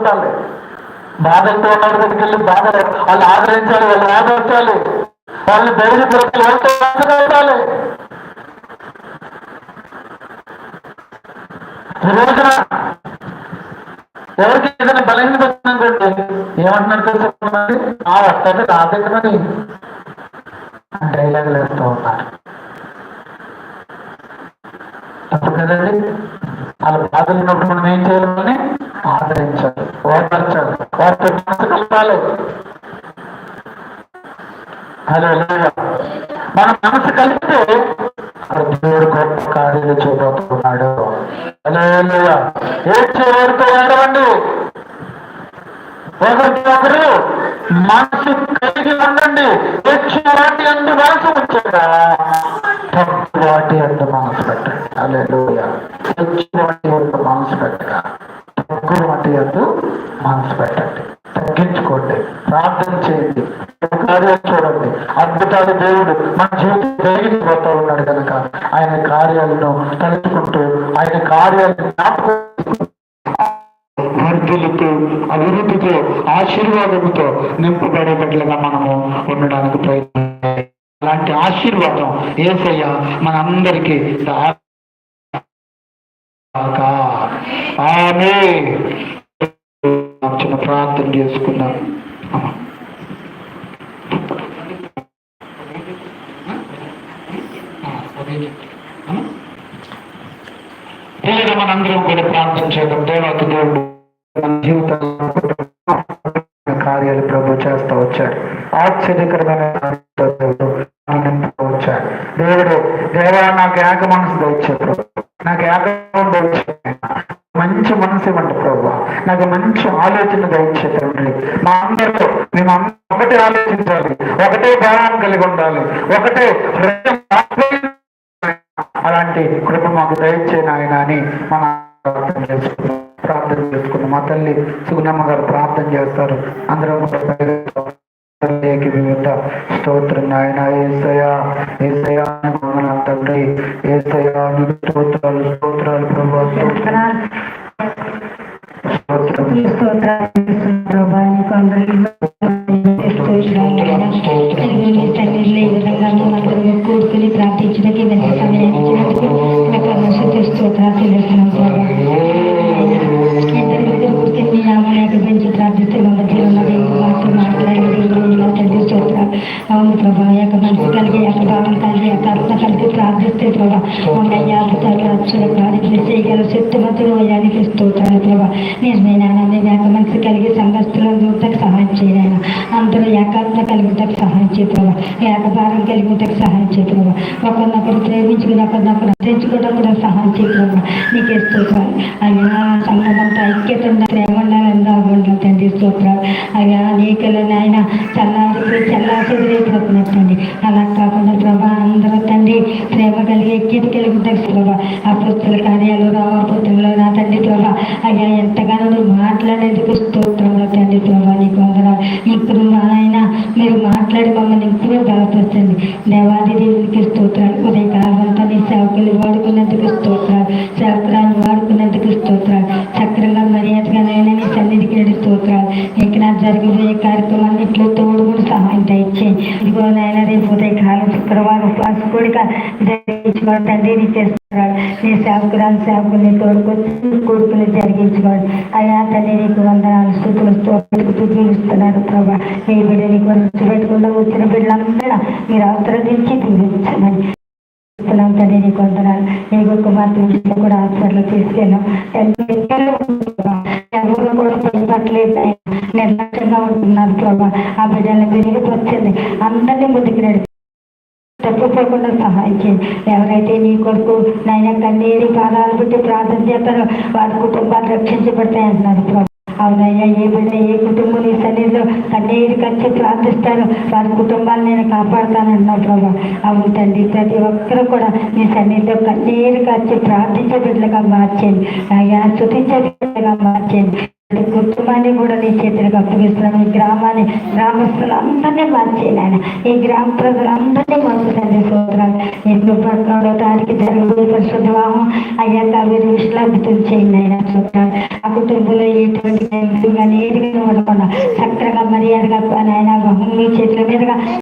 పెట్టాలి. బాధలతో వాళ్ళ దగ్గరికి వెళ్ళి బాధ వాళ్ళు ఆదరించాలి, వాళ్ళు ఆదరించాలి, వాళ్ళు ధైర్య పెట్టాలి. ఈ రోజున ఎవరికి ఏదైనా బలహీనత వచ్చిందంటే ఏమంటున్నారు తెలుసుకోండి, వస్తుంది నా దగ్గరని డైలాగులు వేస్తూ ఉన్నారు. తప్పు కదండి. వాళ్ళ బాధలు ఉన్నప్పుడు మనం ఏం చేయాలని ఆదరించాలి, ఓదార్చాలి, వాటితో మనసు కలపాలి. మన మనసు కలిపితే దేవుడు గొప్ప కార్యాలు చేయబోతున్నాడు. ఏడ్చేవారితో ఏడవండి, ఒకరు మనసు కలిగి ఉండండి. ఏడ్చే వాటి అందు మనసు ఉంచగా తప్పు వాటి అందు మనసు పెట్టండి. హల్లెలూయా. వాటి అందు మనసు పెట్టగా తక్కువ వాటి అందు మనసు పెట్టండి. తగ్గించుకోండి, ప్రార్థన చేయండి, కార్యాలు చూడండి. అద్భుతాలు దేవుడు మన జీవితం జరిగిపోతూ ఉన్నాడు కనుక ఆయన కార్యాలను తలుచుకుంటూ ఆయన కార్యాలను వర్ధులతో అభివృద్ధితో ఆశీర్వాదంతో నింపబడే బిడ్డలుగా మనము ఉండడానికి ప్రయత్నం. అలాంటి ఆశీర్వాదం యేసయ్య మనందరికీ చిన్న ప్రార్థన చేసుకున్నాం. మనందరం కూడా ప్రార్థన చేయడం. దేవత దేవుడు మన జీవితంలో కార్యాలు ప్రభు చేస్తూ వచ్చాడు. ఆశ్చర్యకరమైన వచ్చాడు. దేవుడు దేవా నాకు ఏక మనసు దయచే ప్రభు, నాకు ఏకం దయచే, మంచి మనసు ఇవ్వండి ప్రభు, నాకు మంచి ఆలోచన దయచే తండ్రి. మా అందరిలో మేము ఒకటే ఆలోచించాలి, ఒకటే భావం కలిగి ఉండాలి, ఒకటే అలాంటి కృప మాకు దయచేయను ఆయన అని మన ప్రార్థన చేసుకున్నాం. మా తల్లి సుగుణమ్మ గారు ప్రార్థన చేస్తారు. అందరం స్తోత్రం నాయన. యేసయ్యా యేసయ్యా తండ్రి, యేసయ్యా స్తోత్రాలు స్తోత్రాలు ప్రభు, కూర్చుని ప్రార్థించడానికి మంచి సమయం అవును ప్రభా, యొక్క మనసు కలిగి యొక్క భావం కలిగి యొక్క ఆత్మ కలిగి ప్రార్థిస్తే ప్రభా కార్యక్రమం చేయగల శక్తివంతులు అయ్యానికి స్తోత్రాలు ప్రభా. నిజమైన యొక్క మనసు కలిగి సంఘస్థులకు సహాయం చేయాలి. అందరూ ఏకాత్మ కలిగిటకు సహాయం చేయ ప్రభా, ఏకభారం కలిగిటకు సహాయం చేయ ప్రభా. ఒకరినొకరు ప్రేమించుకుని ఒకరినొకరు తెచ్చుకోవడం కూడా సహాయం చేయ ప్రభా. నీకే స్తోత్రాలు అయ్యా. సంఘమంతా ఐక్యత ప్రేమ ఉండాలని ఉండాలి తండ్రి. స్తోత్రాలు అయ్యా. అనేకలను ఆయన చెల్లాచెదిరైపోతున్నట్టండి. అలా కాకుండా ప్రభా అందరూ తండ్రి ప్రేమ కలిగి ఐక్యత కలిగి ప్రభా. అపొస్తలుల కార్యాలు రావపోతుల్లో నా తండ్రి ప్రభా అయ్యా ఎంతగానో నువ్వు మాట్లాడేందుకు స్తోత్రంలో తండ్రి ప్రభా. నీకు వందనాలు. ఇప్పుడు ఆయన మీరు మాట్లాడి మమ్మల్ని ఇంకనూ బలపరచండి. దేవాది దేవునికి స్తోత్రాలు. ఉదయకాలంతా నీ సేవకులు వాడుకున్నందుకు స్తోత్రాలు, సేవకురాలు వాడుకున్నందుకు స్తోత్రాలు. చక్రంగా మర్యాదగా నాయన నీ సన్నిధికి నడి స్తోత్రాలు. ఇక నా జరగబోయే కార్యక్రమాన్నిట్లో తోడుగుడు సహాయం దయచేయండి. ఇదిగో నాయన రేపు ఉదయకాలం శుక్రవారం ఉపవాస కూడిక జరిగించుకోవడం తండ్రి నీ చేస్తున్నాడు. నీ సేవకురాలు సేవకుల్ని కొడుకుని జరిగించుకోండి అయ్యా తండ్రి. నీకు వందనాలు స్థుతులు చూపిస్తున్నాడు ప్రభా. మీ బిడ్డ నీకు పెట్టుకుండా వచ్చిన బిడ్డలందరూ మీరు అవతరించి దీవించమని తండ్రి. నీకు వందనాలు. నీకు కుమార్తె విషయంలో కూడా హాస్పిటల్ తీసుకెళ్ళాం. ఎవరు కూడా పట్లేదు, నిర్లక్ష్యంగా ఉంటున్నారు ప్రభా. ఆ బిడ్డల్ని తిరిగి వచ్చింది అందరినీ ముందుకు నడిపి తప్పిపోకుండా సహాయం చేయండి. ఎవరైతే నీ కొడుకు నాయన కన్నీరి పాదాలు పెట్టి ప్రార్థన చేస్తారో వారి కుటుంబాలు రక్షించబడతాయి అంటున్నారు ప్రభా. అవునయ్యా. ఏ బిడ్డ ఏ కుటుంబం నీ సన్నిధిలో కన్నీరు కచ్చి ప్రార్థిస్తారో వారి కుటుంబాలు నేను కాపాడుతానంటున్నావు ప్రభా. అవును తండ్రి. ప్రతి ఒక్కరు కూడా నీ సన్నిధిలో కన్నీరు కచ్చి ప్రార్థించే బిడ్డలుగా మార్చేయండి అయ్యా. స్తుతించే బిడ్డలుగా మార్చేయండి. కుటుంబాన్ని కూడా నీ చేతులకు అప్పగిస్తున్నాం. ఈ గ్రామాన్ని, గ్రామస్తులందరినీ మార్చేయండి ఆయన. ఈ గ్రామ ప్రజలందరినీ మార్చు తండ్రి. స్తోత్రాలు. ఎన్నో 12వ తారీఖు జరగబోయే పరిశుద్ధ వివాహం అయ్యా కావేరి విషయంలో అద్భుతం చేయండి ఆయన. స్తోత్రాలు. ఆ కుటుంబంలో ఎటువంటి కానీ ఏదిగా ఉండకుండా చక్కగా మర్యాదగా ఆయన మీ చేతుల మీదుగా